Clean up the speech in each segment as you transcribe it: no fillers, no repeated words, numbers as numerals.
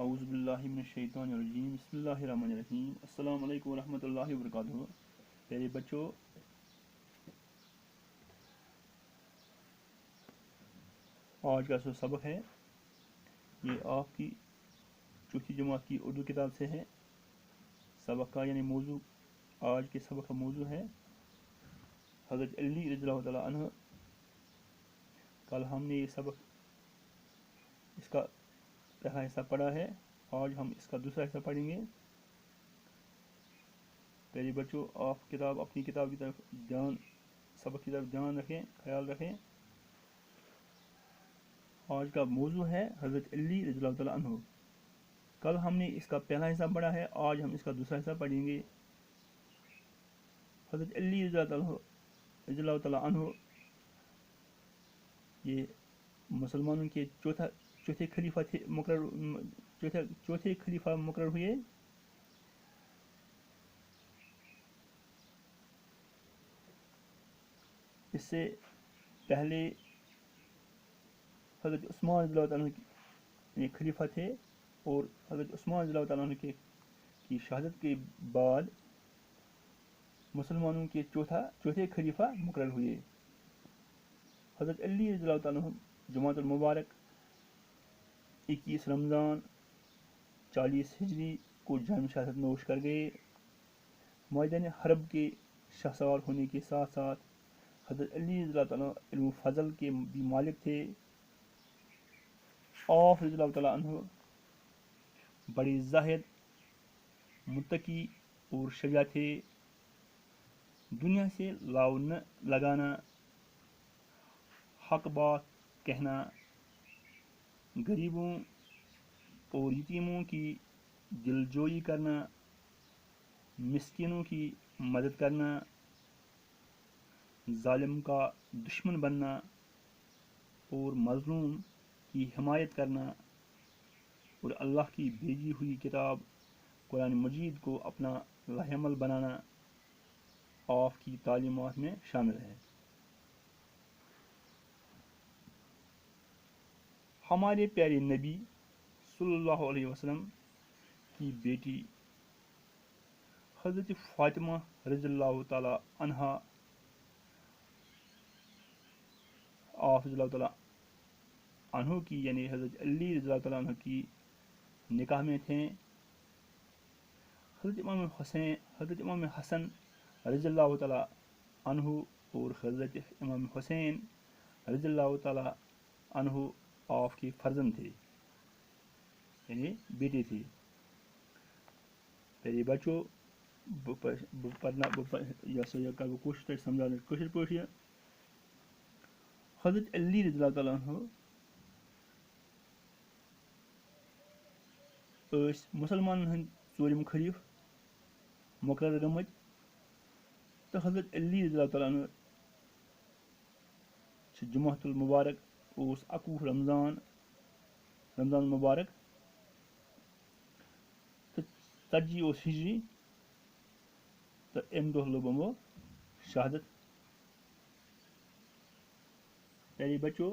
اعوذ باللہ من الشیطان الرجیم بسم اللہ الرحمن الرحیم السلام علیکم ورحمۃ اللہ وبرکاتہ. پیارے بچوں، آج کا جو سبق ہے یہ آپ کی چوتھی جماعت کی اردو کتاب سے ہے. سبق کا یعنی موضوع، آج کے سبق کا موضوع ہے حضرت علی رضی اللہ تعالیٰ عنہ. کل ہم نے یہ سبق اس کا پہلا حصہ پڑھا ہے، آج ہم اس کا دوسرا حصہ پڑھیں گے. پیارے بچوں، آپ اپنی کتاب کی طرف سبق کی طرف دھیان رکھیں، خیال رکھیں. آج کا موضوع ہے حضرت علی رضی اللہ تعالیٰ عنہ. کل ہم نے اس کا پہلا حصہ پڑھا ہے، آج ہم اس کا دوسرا حصہ پڑھیں گے. حضرت علی رضی اللہ تعالیٰ عنہ یہ مسلمانوں کے چوتھے خلیفہ تھے، چوتھے خلیفہ مقرر ہوئے. اس سے پہلے حضرت عثمان رضی اللہ تعالیٰ عنہ خلیفہ تھے، اور حضرت عثمان رضی اللہ تعالیٰ عنہ کی شہادت کے بعد مسلمانوں کے چوتھے خلیفہ مقرر ہوئے. حضرت علی رضی اللہ تعالیٰ عنہ جماعت المبارک 21 رمضان 40 ہجری کو جام شہادت نوش کر گئے. میدان حرب کے شاہ سوار ہونے کے ساتھ ساتھ حضرت علی رضی اللہ تعالیٰ علم و فضل کے بھی مالک تھے. آپ رضی اللہ تعالیٰ عنہ بڑے زاہد، متقی اور شجاع تھے. دنیا سے لاو نہ لگانا، حق بات کہنا، غریبوں اور یتیموں کی دلجوئی کرنا، مسکینوں کی مدد کرنا، ظالم کا دشمن بننا اور مظلوم کی حمایت کرنا، اور اللہ کی بھیجی ہوئی کتاب قرآن مجید کو اپنا راہ عمل بنانا آپ کی تعلیمات میں شامل ہے. ہمارے پیارے نبی صلی اللہ علیہ وسلم کی بیٹی حضرت فاطمہ رضی اللہ تعالیٰ عنہا آپ رضی اللہ تعالیٰ عنہ کی یعنی حضرت علی رضی اللہ تعالیٰ عنہ کی نکاح میں تھے. حضرت امام حسن رضی اللہ تعالیٰ عنہ اور حضرت امام حسین رضی اللہ تعالیٰ عنہ آپ کے فرزند تھے، یعنی بیٹے تھے. پیارے بچوں، کوشش سمجھانے کوشش پٲٹھۍ حضرت علی رضی اللہ تعالیٰ عنہ مسلمانن ہٕنٛدۍ ژوٗرِم خلیٖف مقرر گٔمٕتۍ، تہٕ حضرت علی رضی اللہ تعالیٰ عنہ چھِ جمعۃ المبارک اوس 21 رمضان مبارک تہٕ 40 اوس ہجری، تہٕ اَمہِ دۄہ لوٚب یِمو شہادت. پیارے بچوں،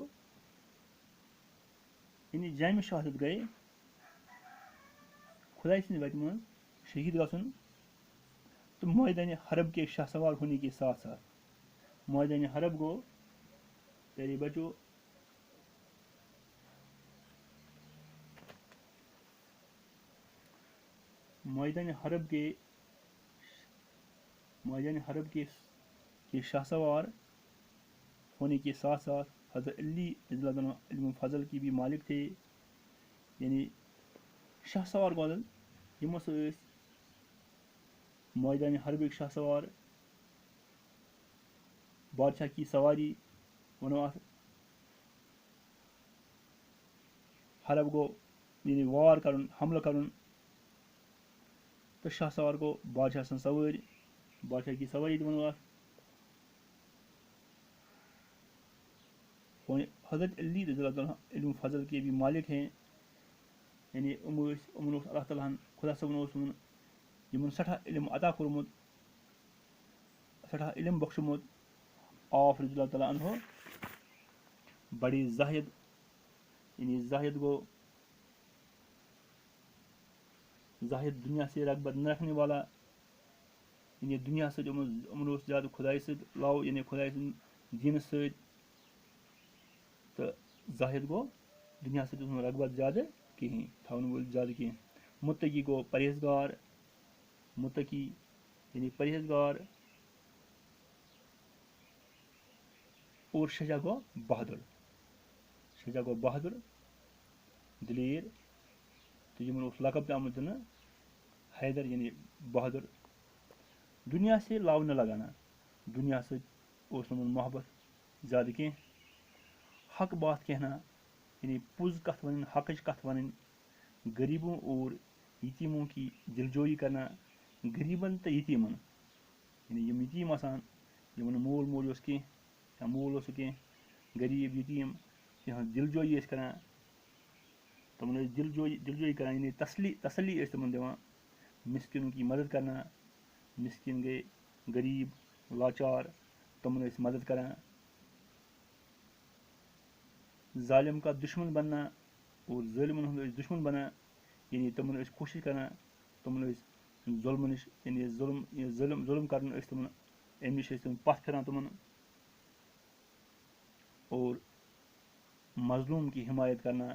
یعنی جامع شہادت گئے خداے سٕنٛدِ وتہِ منٛز شہید گژھُن تہٕ میدان حرب کے شاہ سوار ہونے کے ساتھ ساتھ. میدان حرب گو پیارے بچوں میدان حرب کے شاہ سوار ہونے کے ساتھ ساتھ حضرت علی رضی اللہ عنہ علم فضل کی بھی مالک تھے. یعنی شاہ سوار گوٚو یِم ہسا ٲسۍ میدان حربٕکۍ شاہ سوار، بادشاہ کی سواری وَنو اَتھ. حرب گوٚو یعنی وار کَرُن، حملہٕ کَرُن، تہٕ شاہ سوار گوٚو بادشاہ سٕنٛز سوٲرۍ، بادشاہ کی سواری تہِ وَنو اَتھ. حضرت علی رضی اللہ تعالیٰ علم فضل کے بھی مالک ہیں. یعنی یِمن اوس اللہ تعالیٰ ہن خدا صٲبن اوس یِمن سٮ۪ٹھاہ علم عطا کوٚرمُت، سٮ۪ٹھاہ علم بخشمُت. آپ رضی اللہ تعالیٰ عنہ بڑے زاہد، یعنی زاہد گوٚو ظاہر دنیا سے رغبت نہ رکھنے والا، یعنی دنیا سے یمن اوس زیادہ خداے سۭتۍ لاو، یعنی خداے سٕنٛدۍ دیٖنہٕ سۭتۍ، تہٕ ظاہر گوٚو دنیا سۭتۍ اوس نہٕ رغبت زیادٕ کِہیٖنۍ، تھاوَن وول زیادٕ کینٛہہ. متقی گوٚو پرہیزگار، متقی یعنی پرہیزگار، اور شجاع گوٚو بہادُر، شجاع گوٚو بہادُر، دلیٖر، تہٕ یِمن اوس لقب تہِ آمُت دِنہٕ حیدر یعنی بہادُر. دُنیا سے لاو نہ لگانا، دُنیا سۭتۍ اوس نہٕ یِمن محبت زیادٕ کینٛہہ. حق بات کہنا یعنی پوٚز کتھ وَنٕنۍ، حقٕچ کتھ وَنٕنۍ. غریبوں اور یتیموں کی دلجوئی کرنا، غریبن تہٕ یتیٖمن، یعنی یِم یتیٖم آسان یِمن نہٕ مول موج اوس کینٛہہ یا مول اوسُکھ کینٛہہ، غریٖب یتیٖم تِہنٛز دلجوئی ٲسۍ کران، تِمن ٲسۍ دلجوئی کران، یعنی تسلی ٲسۍ تِمن دِوان. مسکینوں کی مدد کرنا، مسکین گٔے غریٖب لاچار، تِمن ٲسۍ مدد کران. ظالم کا دشمن بننا، اور ظٲلمن ہُنٛد ٲسۍ دشمن بنان، یعنی تِمن ٲسۍ کوٗشش کران تِمن ٲسۍ ظُلمہٕ نِش، یعنی ظُلم کرُن ٲسۍ تِمن، اَمہِ نِش ٲسۍ تِم پتھ پھِران تِمن. اور مظلوم کی حمایت کرنا،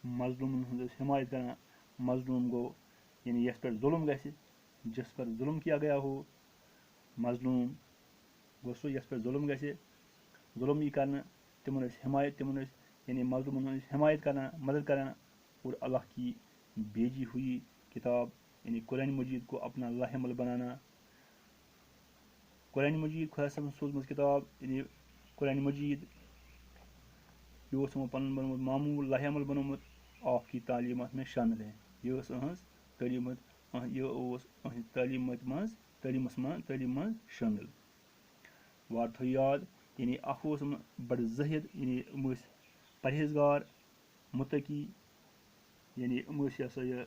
مظلومن ہُنٛد ٲسۍ حمایت کران. مظلوم گوٚو یعنی یَتھ پٮ۪ٹھ ظُلم گژھِ، جس پر ظُلم کیا گیا ہو. مظلوم گوٚو سُہ یَتھ پٮ۪ٹھ ظُلم گژھِ، ظُلم یی کرنہٕ، تِمن ٲسۍ حمایت، تِمن ٲسۍ یعنی مظلومن ہٕنٛز حمایت کران، مدد کران. اور اللہ کی بھیجی ہوئی کتاب یعنی قرآن مجید کو اپنا لاہ عمل بنانا. قرآن مجید خدا صٲبن سوٗزمٕژ کِتاب، یعنی قرآن مجید یہِ اوس یِمو پنُن بنومُت معموٗل، لاہ عمل بنومُت. آپ کی تعلیمات میں شامل ہے، یہِ ٲس یِہٕنٛز تعلیٖمات، یہِ اوس یِہٕنٛزِ تعلیٖمس منٛز شٲمِل. وار تھٲیِو یاد، یعنی اکھ اوس یِم بڑٕ زٲہِد، یعنی یِم ٲسۍ پرہیزگار، متقی، یعنی یِم ٲسۍ یہِ ہسا یہِ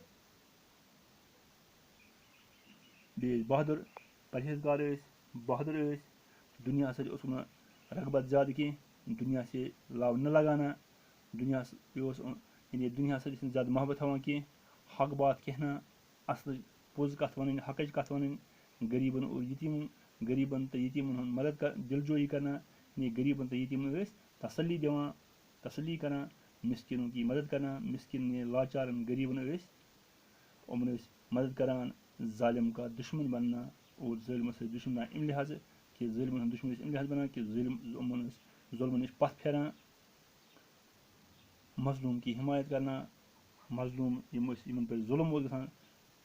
بیٚیہِ ٲسۍ بہادُر، پرہیزگار ٲسۍ، بہادُر ٲسۍ. دُنیا سۭتۍ اوسُکھ نہٕ رغبت زیادٕ کینٛہہ، دُنیا سے لاو نہ لگانا، دُنیا یہِ اوس یعنی دُنیا سۭتۍ ٲسۍ نہٕ زیادٕ محبت تھاوان کینٛہہ. حق بات کہنا، اصلٕچ پوٚز کتھ وَنٕنۍ، حقٕچ کتھ وَنٕنۍ. غریٖبن اور یتیٖمن، غریٖبن تہٕ یتیٖمن ہُنٛد مدد دلجوئی کرنا، یعنی غریٖبن تہٕ یتیٖمن ٲسۍ تسلی دِوان، تسلی کران. مسکینوں کی مدد کرنا، مسکین لاچارن غریٖبن ٲسۍ یِمن ٲسۍ مدد کران. ظالم کا دشمن بننا، اور ظٲلمس ٲسۍ دشمن بنان اَمہِ لحاظہٕ کہِ ظٲلمن ہُنٛد دشمن ٲسۍ اَمہِ لحاظہٕ بنان کہِ یِمن ٲسۍ ظُلمہٕ نِش پتھ پھیران. مظلوم کی حمایت کرنا، مظلوم یِم ٲسۍ یِمن پٮ۪ٹھ ظُلم اوس گژھان،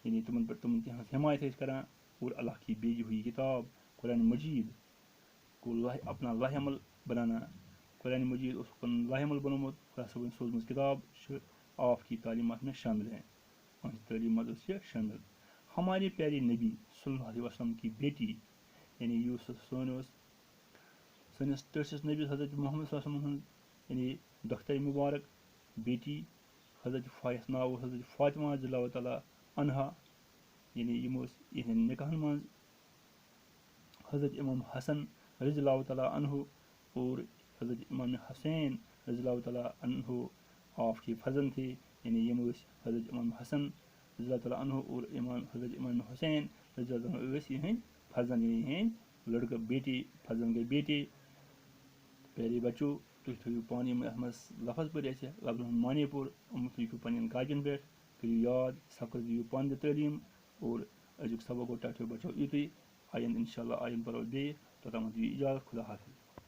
یعنی تِمن پٮ۪ٹھ تِہنٛز حمایت ٲسۍ کران. اور اللہ کی بھیجی ہوئی کتاب قرآن مجید کو اپنا لاہ عمل بنانا، قرآن مجید اوس پنُن لاہ عمل بنومُت. خدا صٲبن سوٗزمٕژ کتاب چھِ آپ کی تعلیمات میں شامل ہے، یِہٕنٛز تعلیٖمات ٲس یہِ شٲمِل. ہمارے پیارے نبی صلی اللہ علیہ وسلم کی بیٹی، یعنی یُس سٲنۍ اوس سٲنِس ٹٲٹھِس نبی حضرت محمد صلی اللہ علیہ وسلم ہٕنٛز یعنی دۄخترِ مُبارک بیٹی، حضرت یَتھ ناو اوس حضرت فاطمہ رضی اللہ تعالیٰ عنہا، یعنی یِم ٲسۍ یِہنٛدٮ۪ن نِکاحن منٛز. حضرت امام حسن رضی اللہ تعالیٰ عنہ اور حضرت امام حسین رضی اللہ تعالیٰ عنہ آپ کے فرزند تھے، یعنی یِم ٲسۍ حضرت امام حسن رضی اللہ تعالیٰ عنہ اور حضرت امام حسین رضی اللہ تعالیٰ عنہ ٲسۍ یِہنٛدۍ فرزند، یعنی یِہنٛدۍ لڑکہٕ بیٹے، فرزند گٔے بیٹے. پیارے بچو، تُہۍ تھٲیِو پانہٕ یِم اَتھ منٛز لفظ پٲٹھۍ اَسہِ لفظن ہُنٛد معنے پوٚر، یِم لیکھِو پنٕنٮ۪ن کاپین پٮ۪ٹھ، کٔرِو یاد، سبقس دِیِو پانہٕ تہِ تعلیٖم. اور أزیُک سبق گوٚو ٹٲٹھیو بچو یُتُے. آیندٕ انشاء اللہ آیندٕ پرو بیٚیہِ، توٚتامتھ دِیِو اِجازت. خدا حافظ.